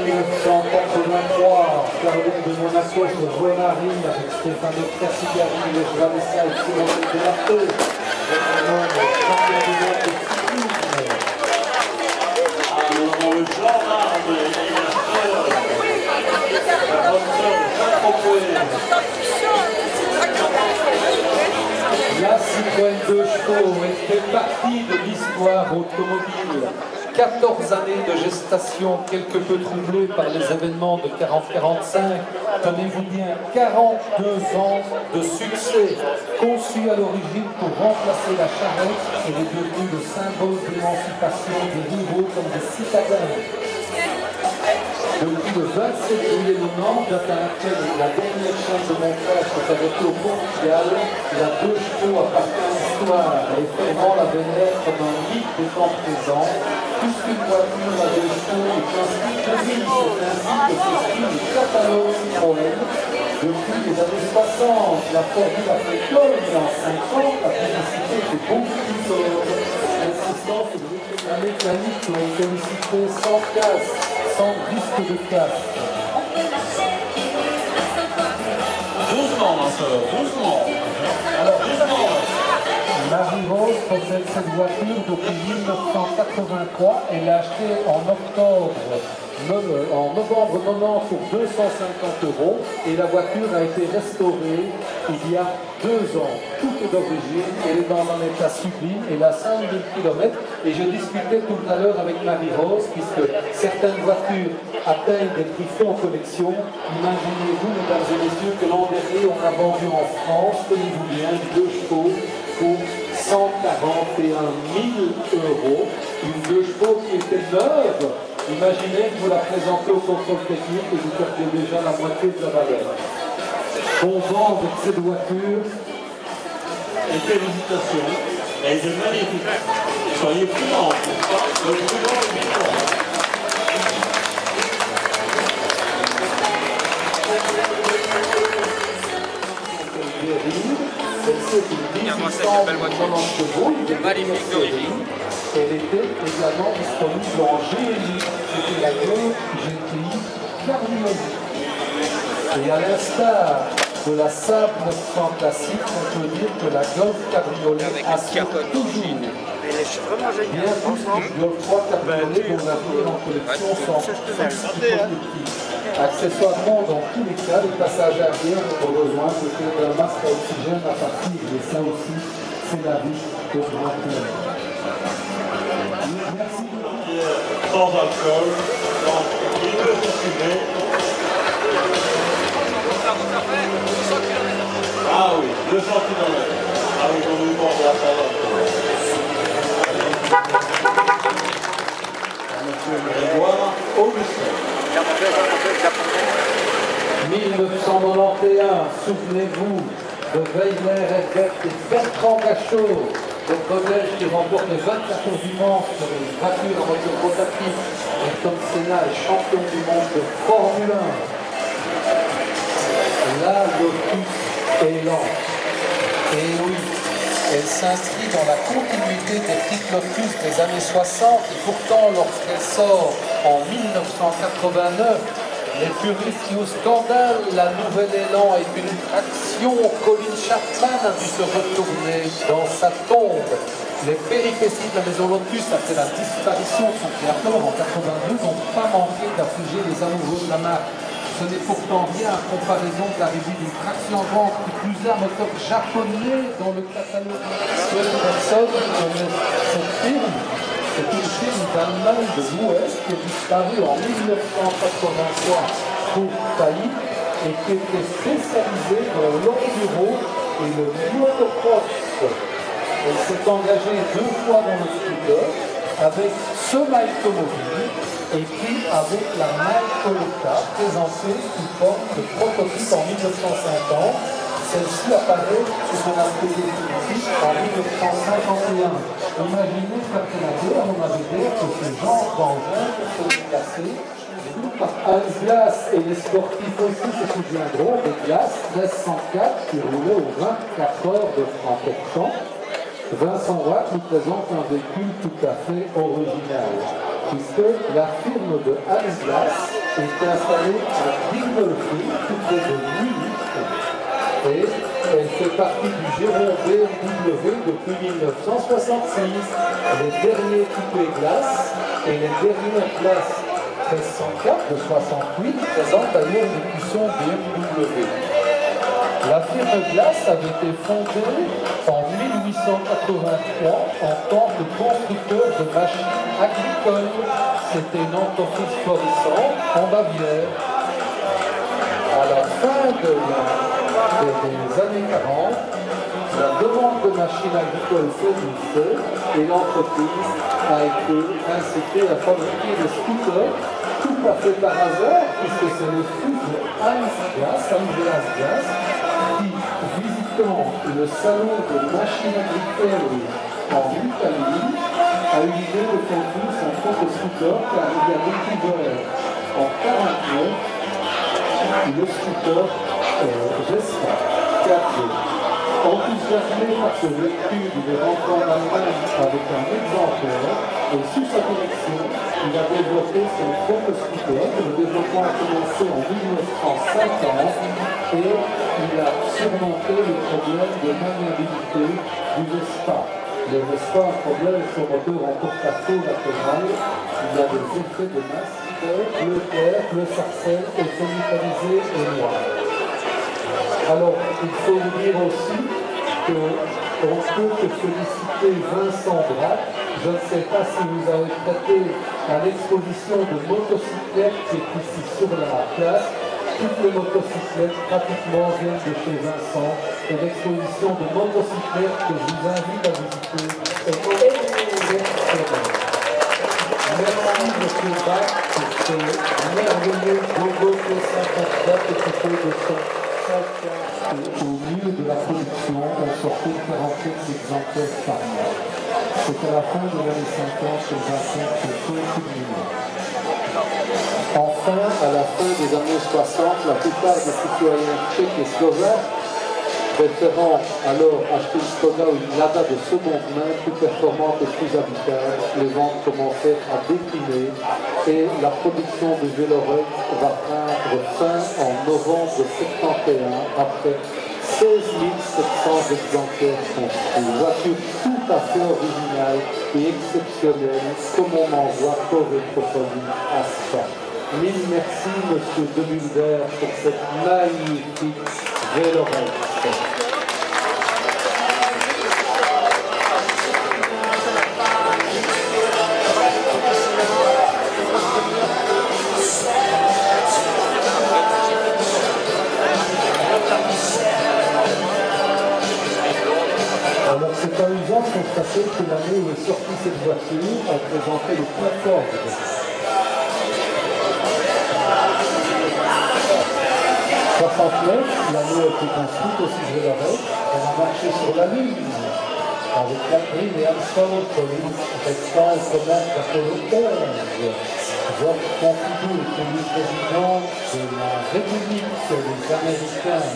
1983, Caroline de Monaco sur Guenari avec Stefano Cassigari, les Joanessa et Simone Bellato. Vraiment le champion du monde de cyclisme. Alors, dans le gendarme et la sœur, la bonne sœur Jacques. La Citroën 2 chevaux fait partie de l'histoire automobile. 14 années de gestation, quelque peu troublées par les événements de 40-45. Tenez-vous bien, 42 ans de succès. Conçu à l'origine pour remplacer la charrette, elle est devenue le symbole d'émancipation des ruraux comme des citadins. Depuis le 27 juillet 90, date à laquelle la dernière chaîne de montage s'est arrêtée au Portugal, la 2 chevaux appartient à l'histoire et vraiment la vénère comme un mythe des temps présents. Puisqu'une voiture à 2 chevaux est un style de vie, c'est ainsi que s'exprime le catalogue Citroën. Depuis les années 60, la formule a fait comme en 50, la publicité était beaucoup plus sobre. L'assistance de la mécanique qui ont sollicité sans casse, sans risque de casse. Doucement, ma soeur, doucement. Alors, doucement. Marie-Rose possède cette voiture depuis 1983. Elle l'a achetée en novembre 90 pour 250 € et la voiture a été restaurée il y a 2 ans. Tout est d'origine, elle est dans un état sublime, elle a 5000 km et je discutais tout à l'heure avec Marie-Rose puisque certaines voitures atteignent des prix faits en collection. Imaginez-vous, mesdames et messieurs, que l'an dernier on a vendu en France, tenez-vous bien, 2 chevaux pour 141 000 €, une 2 chevaux qui était neuve. Imaginez que vous la présentez au contrôle technique et vous perdez déjà la moitié de la valeur. Bon vent avec cette voiture. Et félicitations. Elle est magnifique. Soyez prudents. Le prudent est vivant. Celle-ci est une 1890 chevaux, magnifique d'origine. Elle était également disponible en GLI, c'était la GTI Cabriolet. Et à l'instar de la Saab 900 classique, on peut dire que la Golf Cabriolet assure toujours. Bien plus que Golf 3 Cabriolet dont l'avenir en collection sont hypothétiques. Accessoirement, dans tous les cas, les passagers arrière ont besoin peut-être d'un masque à oxygène à partir, et ça aussi, c'est la vie de grand air. Merci. Sans alcool, donc il peut circuler. Ah oui, 200 km. Ah oui, on nous demande la parole. Monsieur Grégoire Augustin. 1991, souvenez-vous de Weiner Helbert et Bertrand Gachot, le Belge qui remporte les 24 du Mans sur une voiture en voiture rotative. Ayrton Senna est champion du monde de Formule 1. La Lotus Elan. Et oui, elle s'inscrit dans la continuité des petites Lotus des années 60 et pourtant lorsqu'elle sort en 1989, les puristes qui au scandale, la nouvelle élan est une traction. Colin Chapman a dû se retourner dans sa tombe. Les péripéties de la maison Lotus après la disparition de son créateur en 82 n'ont pas manqué d'affliger les amoureux de la marque. Ce n'est pourtant rien en comparaison de l'arrivée d'une traction vente qui plus est un moteur japonais dans le catalogue. Seule personne qui connaît cette firme. C'est une firme d'Allemagne de l'Ouest qui est disparue en 1983 pour faillite et qui était spécialisée dans l'enduro et le motocross. Elle s'est engagée 2 fois dans le scooter avec ce Automobile et puis avec la Toyota présentée sous forme de prototype en 1950. Celle-ci apparaît sous son aspect définitif en 1951. Imaginez qu'après la guerre, on avait dit que ces gens d'engins se déplaçaient. Hans Glas et les sportifs aussi se souviendront de Glas 1304 qui roulait aux 24 heures de Francorchamps. Vincent Watt nous présente un véhicule tout à fait original, puisque la firme de Hans Glas était installée à Dingolfing, tout près de Munich, et elle fait partie du giron BMW depuis 1966. Les derniers coupés glace et les dernières places 1304 de 68 présentent d'ailleurs une édition BMW. La firme Glace avait été fondée en 1883 en tant que constructeur de machines agricoles. C'était une entreprise florissante en Bavière. À la fin des années 40, la demande de machines agricoles faiblissait et l'entreprise a été incitée à fabriquer des scooters tout à fait par hasard, puisque c'est le fils de Andreas Glass, qui, visitant le salon de machines agricoles en Italie, a eu l'idée de construire son propre scooter car il a découvert en 1949 le scooter Vespa 4D. Enthousiasmé par ce véhicule, il est rentré en Allemagne avec un exemplaire et sous sa direction, il a développé son propre scooter. Le développement a commencé en 1950 et il a surmonté le problème de maniabilité du Vespa. Le Vespa a un problème avec son moteur en porte-à-faux latéral. Il a des effets de masse, bleu clair, bleu sarcelle, effet métallisé et noir. Alors, il faut vous dire aussi qu'on peut que féliciter Vincent Braque. Je ne sais pas si vous avez prêté à l'exposition de motocyclettes qui est ici sur la place. Toutes les motocyclettes pratiquement viennent de chez Vincent. Et l'exposition de motocyclettes que je vous invite à visiter est exceptionnelle. Merci M. Braque pour ce merveilleux logo P54 équipé de son. Au milieu de la production, on sortait 47 exemplaires par mois. C'est à la fin de l'année 50 que Vincent s'est publié. Enfin, à la fin des années 60, la plupart des citoyens tchèques et slovaques, préférant alors acheter une Skoda ou une Lada de seconde main plus performante et plus habitable, les ventes commencèrent à décliner et la production de Velorec va prendre fin en novembre 71 après 16 700 exemplaires construits. Une voiture tout à fait originale et exceptionnelle, comme on en voit pour Rétropolis à Spa. Mille merci, M. de Mulder, pour cette magnifique Velorec. Alors c'est amusant de constater que l'année où est sortie cette voiture a présenté le point fort. 69, l'année a été construite aussi de Velorec. Elle a marché sur la Lune avec Catherine et Armstrong, restant au commerce d'Apollo 11. Georges Pompidou est élu président de la République des Américains.